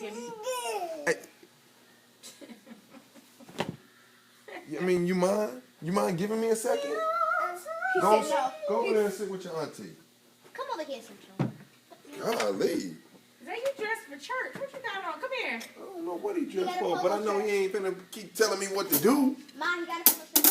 Timmy. I mean, you mind? You mind giving me a second? Go over there and sit with your auntie. Come over here, Central. Golly. Is that you dressed for church? What you got on? Come here. I don't know what he dressed for, but I know he ain't finna keep telling me what to do. Mom, you gotta put some.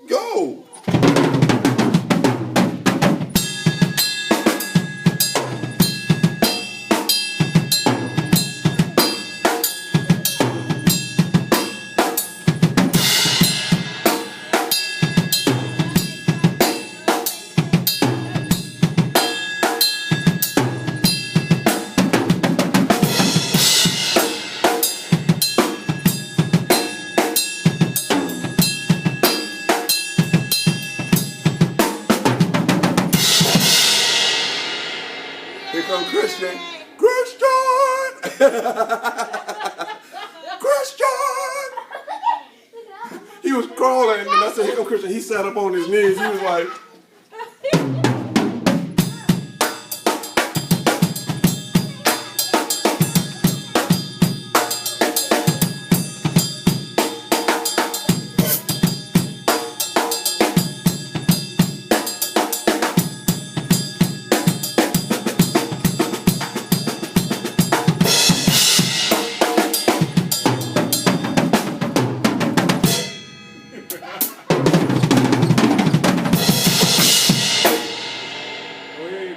Go! Here come Christian. Christian! Christian! He was crawling, and I said, here come Christian. He sat up on his knees. He was like,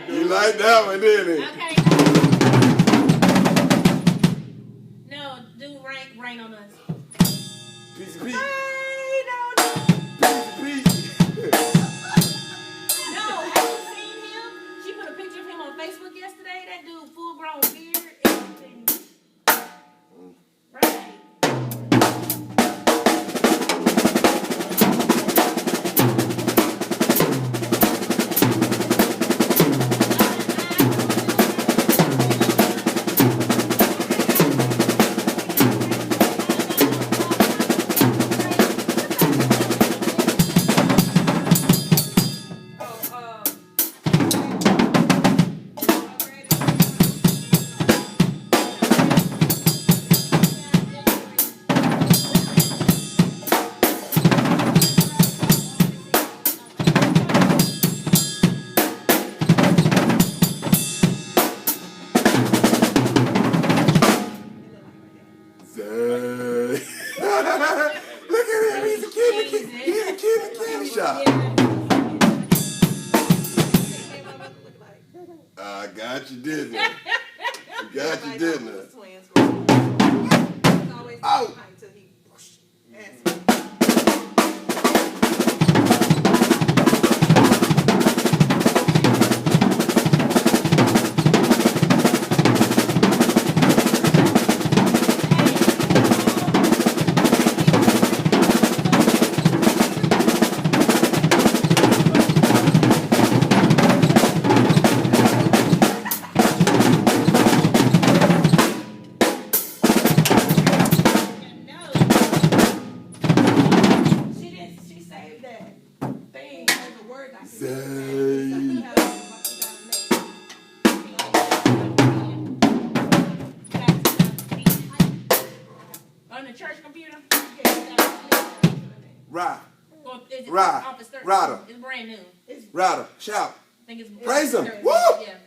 you like that one, didn't he? Okay. No, do rain on us. Piece of Pete. Rain on us. Piece of Pete. No, have you seen him? She put a picture of him on Facebook yesterday. That dude, full grown beard, everything. Right. Look at him. He's a kid. He's a kid in the candy shop. I got you, didn't I? Got you, didn't I? Oh! On the church computer? Ride. It's Ride. Office 13. Rider. It's brand new. Rider. Shout. I think it's Praise him. Woo! Yeah.